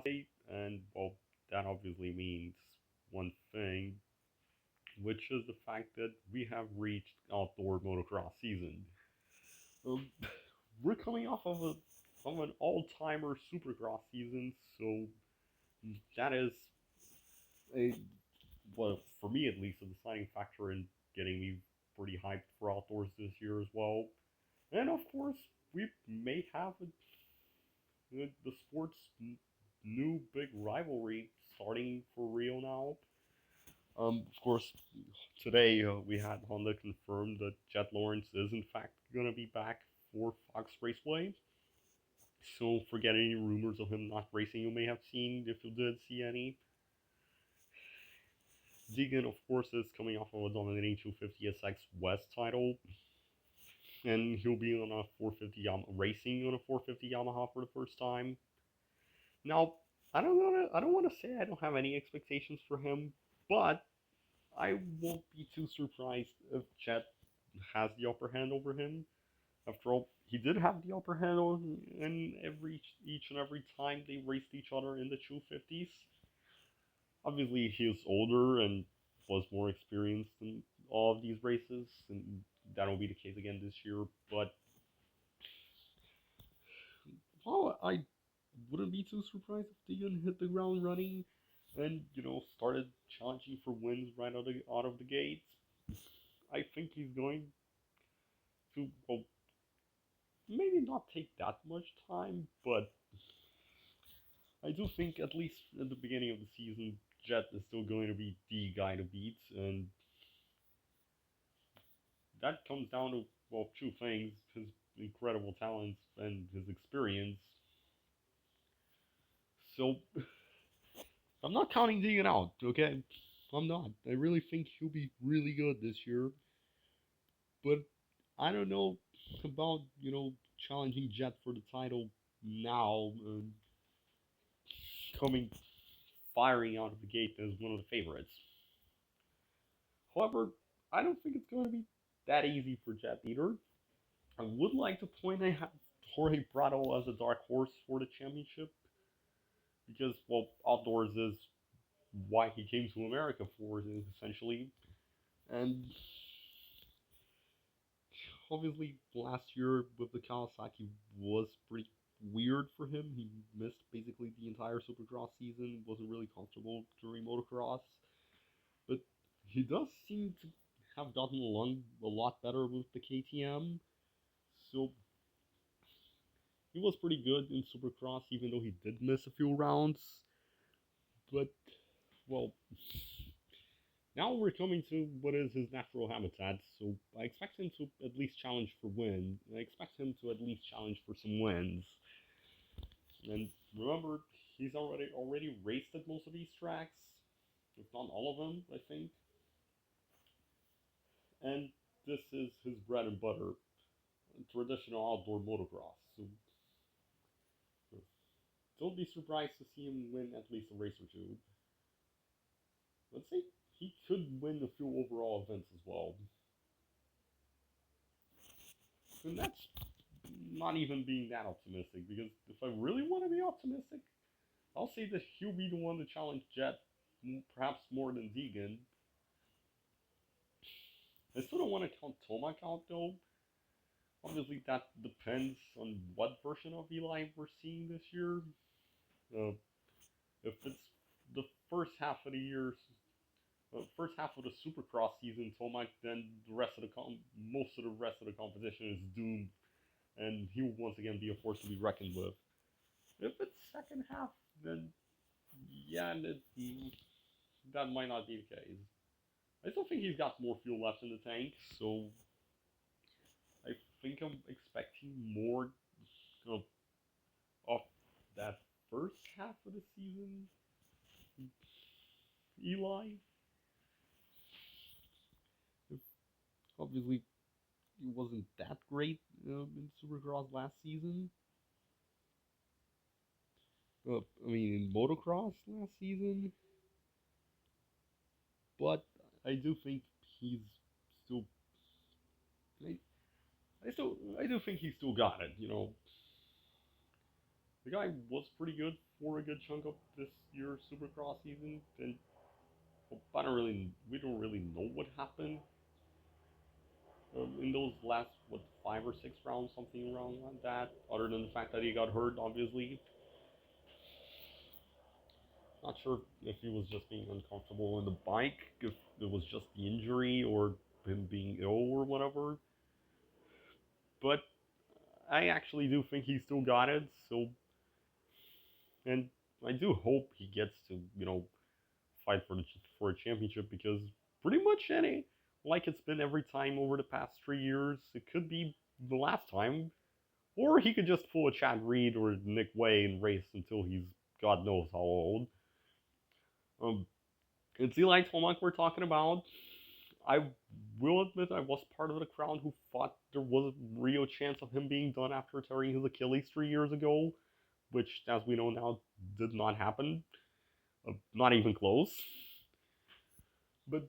and well, that obviously means one thing, which is the fact that we have reached outdoor motocross season. Um, we're coming off of an all-timer supercross season, so that is a well for me at least a deciding factor in getting me pretty hyped for outdoors this year as well. And of course, we may have the sport's new big rivalry starting for real now. Of course, today we had Honda confirm that Jet Lawrence is in fact going to be back for Fox Raceway. So forget any rumors of him not racing you may have seen, if you did see any. Deegan, of course, is coming off of a dominating 250 SX West title, and he'll be on a 450 racing on a 450 Yamaha for the first time. Now, I don't want to say I don't have any expectations for him, but I won't be too surprised if Jet has the upper hand over him. After all, he did have the upper hand on in each and every time they raced each other in the 250s. Obviously, he is older and was more experienced in all of these races, and that will be the case again this year. But well, I wouldn't be too surprised if Deegan hit the ground running and started challenging for wins right out of the gates. I think he's going to well maybe not take that much time, but I do think at least at the beginning of the season, Jet is still going to be the guy to beat, and that comes down to well two things: his incredible talents and his experience. So I'm not counting Deegan out, okay? I'm not. I really think he'll be really good this year, but I don't know about challenging Jet for the title now, coming firing out of the gate as one of the favorites. However, I don't think it's going to be that easy for Jet either. I would like to point out Jorge Prado as a dark horse for the championship because, well, outdoors is why he came to America for, essentially. And obviously, last year with the Kawasaki was pretty weird for him. He missed basically the entire Supercross season, wasn't really comfortable during motocross. But he does seem to have gotten along a lot better with the KTM. So he was pretty good in Supercross, even though he did miss a few rounds. But, well, now we're coming to what is his natural habitat, so I expect him to at least challenge for wins. I expect him to at least challenge for some wins. And remember, he's already raced at most of these tracks, if not all of them, I think. And this is his bread and butter, traditional outdoor motocross. So don't be surprised to see him win at least a race or two. Let's say he could win a few overall events as well. And that's not even being that optimistic because if I really want to be optimistic, I'll say that he'll be the one to challenge Jet, perhaps more than Deegan. I still don't want to count Tomac out though. Obviously, that depends on what version of Eli we're seeing this year. Uh, if it's the first half of the year, first half of the Supercross season, Tomac, then most of the rest of the competition is doomed, and he will once again be a force to be reckoned with. If it's second half, then yeah, that might not be the case. I still think he's got more fuel left in the tank, so I think I'm expecting more of, of that first half of the season. Eli, obviously, it wasn't that great in Supercross last season. I mean, in motocross last season, but I do think he's still. I, I do think he still got it. The guy was pretty good for a good chunk of this year's Supercross season, and well, we don't really know what happened in those last what 5 or 6 rounds, something around like that. Other than the fact that he got hurt, obviously, not sure if he was just being uncomfortable on the bike, if it was just the injury or him being ill or whatever. But I actually do think he still got it. So, and I do hope he gets to fight for a championship because pretty much any like it's been every time over the past 3 years, it could be the last time, or he could just pull a Chad Reed or Nick Way and race until he's God knows how old. Um, it's Eli Tomac we're talking about. I will admit I was part of the crowd who thought there was a real chance of him being done after tearing his Achilles 3 years ago, which, as we know now, did not happen. Not even close. But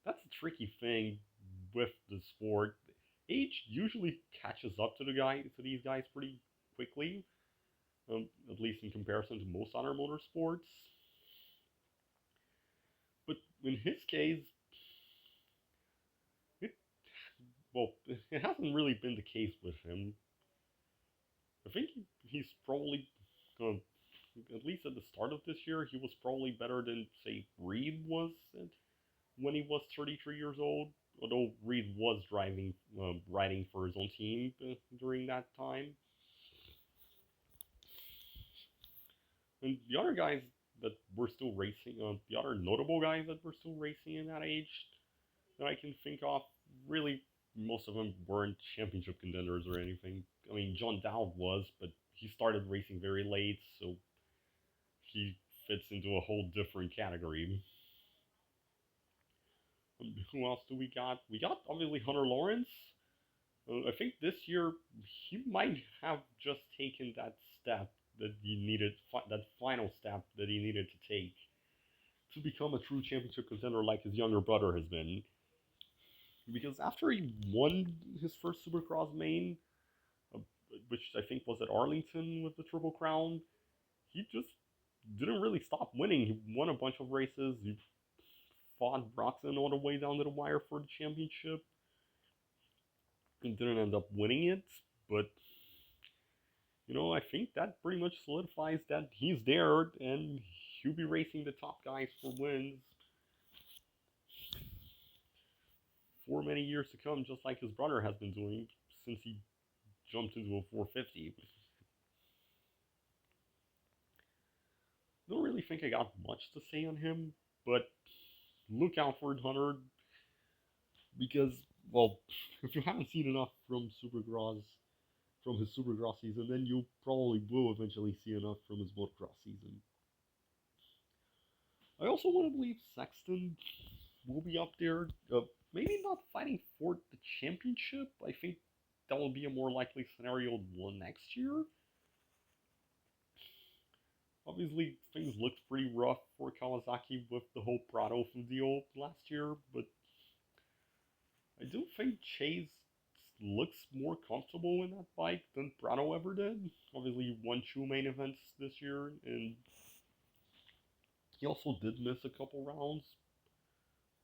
that's a tricky thing with the sport. Age usually catches up to these guys pretty quickly, at least in comparison to most other motorsports. But in his case, it well, it hasn't really been the case with him. I think he's probably going at least at the start of this year, he was probably better than say Reed was when he was 33 years old. Although Reed was riding for his own team during that time, and the other guys that were still racing, the other notable guys that were still racing in that age that I can think of, really most of them weren't championship contenders or anything. I mean, John Dowd was, but he started racing very late, so he fits into a whole different category. Who else do we got? We got obviously Hunter Lawrence. I think this year he might have just taken that step that he needed, that final step that he needed to take to become a true championship contender like his younger brother has been. Because after he won his first Supercross main, uh, which I think was at Arlington with the Triple Crown, he just didn't really stop winning. He won a bunch of races. He fought Broxton all the way down to the wire for the championship and didn't end up winning it. But I think that pretty much solidifies that he's there and he'll be racing the top guys for wins for many years to come, just like his brother has been doing since he jumped into a 450. Don't really think I got much to say on him, but look out for Hunter because, well, if you haven't seen enough from his Supercross season, then you probably will eventually see enough from his motocross season. I also want to believe Sexton will be up there. Maybe not fighting for the championship. I think that will be a more likely scenario next year. Obviously, things looked pretty rough for Kawasaki with the whole Prado deal last year, but I do think Chase looks more comfortable in that bike than Prado ever did. Obviously, he won 2 main events this year, and he also did miss a couple rounds,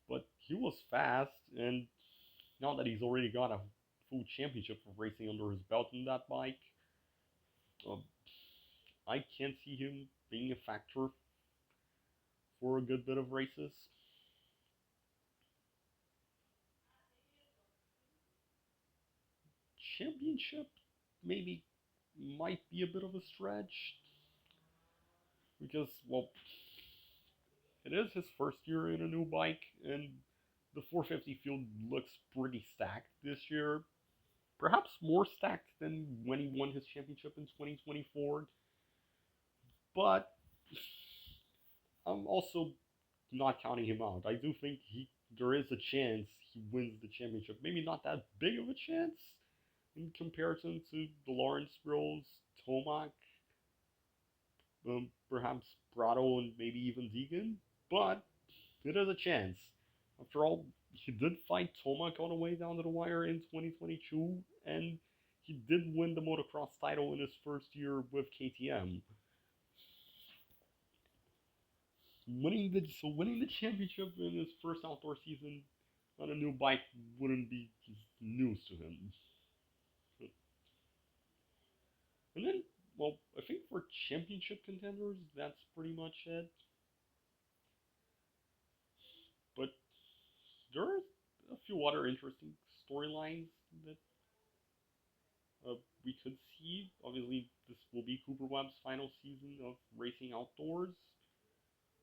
but he was fast, and now that he's already got a full championship of racing under his belt in that bike, uh, I can't see him being a factor for a good bit of races. Championship maybe might be a bit of a stretch because, well, it is his first year in a new bike, and the 450 field looks pretty stacked this year. Perhaps more stacked than when he won his championship in 2024. But I'm also not counting him out. I do think there is a chance he wins the championship. Maybe not that big of a chance in comparison to the Lawrence Rose, Tomac, perhaps Prado, and maybe even Deegan. But it is a chance. After all, he did fight Tomac all the way down to the wire in 2022, and he did win the motocross title in his first year with KTM. Winning the championship in his first outdoor season on a new bike wouldn't be news to him. And then, well, I think for championship contenders, that's pretty much it. But there are a few other interesting storylines that we could see. Obviously, this will be Cooper Webb's final season of racing outdoors,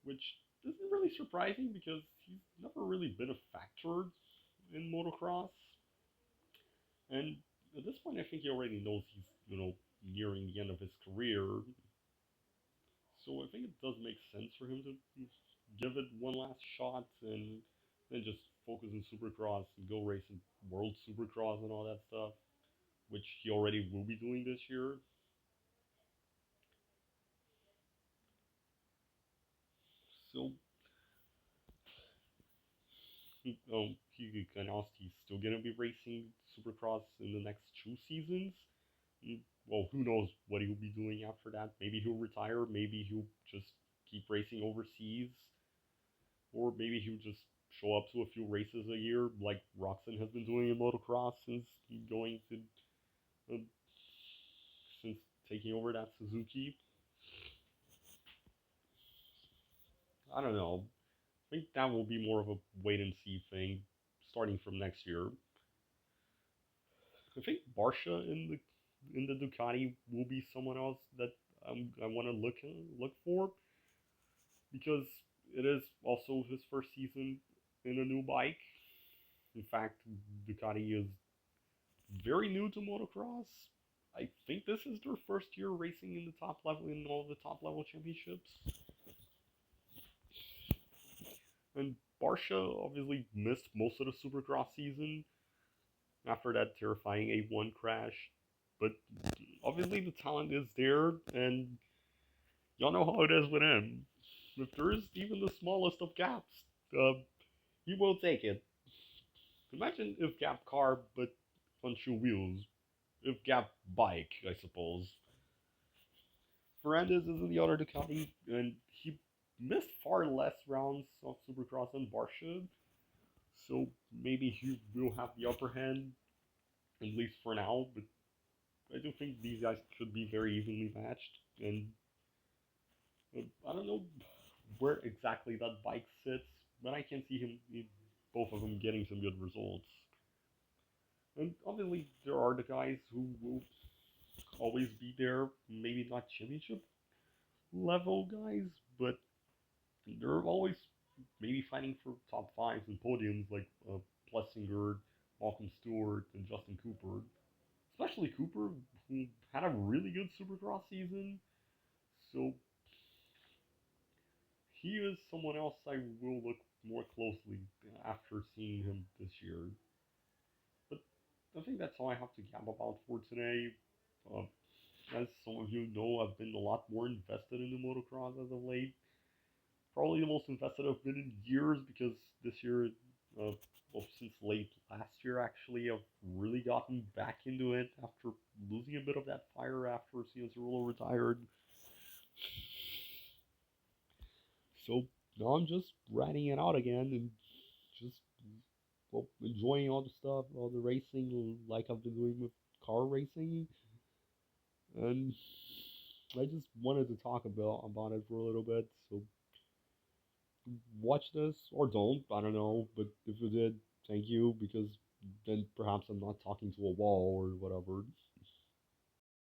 which isn't really surprising because he's never really been a factor in motocross. And at this point, I think he already knows he's, nearing the end of his career. So I think it does make sense for him to give it one last shot and then just focus on Supercross and go racing World Supercross and all that stuff, which he already will be doing this year. So, he announced he's still gonna be racing Supercross in the next 2 seasons. Well, who knows what he'll be doing after that? Maybe he'll retire. Maybe he'll just keep racing overseas, or maybe he'll just show up to a few races a year, like Roczen has been doing in motocross going to uh, since taking over that Suzuki. I don't know. I think that will be more of a wait and see thing, starting from next year. I think Barcia in the Ducati will be someone else that I want to look for because it is also his first season in a new bike. In fact, Ducati is very new to motocross. I think this is their first year racing in the top level in all the top level championships. And Barcia obviously missed most of the Supercross season after that terrifying A1 crash. But obviously the talent is there, and y'all know how it is with him. If there is even the smallest of gaps, he will take it. Imagine if Gap car, but on two wheels. If Gap bike, I suppose. Ferrandis is in the other Ducati, and he missed far less rounds of Supercross than Barcia, so maybe he will have the upper hand, at least for now, but I do think these guys could be very evenly matched, and I don't know where exactly that bike sits, but I can see both of them getting some good results. And obviously, there are the guys who will always be there, maybe not championship level guys, but they're always maybe fighting for top fives and podiums like Plessinger, Malcolm Stewart, and Justin Cooper. Especially Cooper, who had a really good Supercross season. So he is someone else I will look more closely after seeing him this year. But I think that's all I have to gab about for today. Uh, as some of you know, I've been a lot more invested in the motocross as of late. Probably the most invested I've been in years because this year, well, since late last year actually, I've really gotten back into it after losing a bit of that fire after Cianciarulo retired. So now I'm just riding it out again and just well, enjoying all the stuff, all the racing, like I've been doing with car racing, and I just wanted to talk about it for a little bit. So watch this or don't, I don't know. But if you did, thank you because then perhaps I'm not talking to a wall or whatever.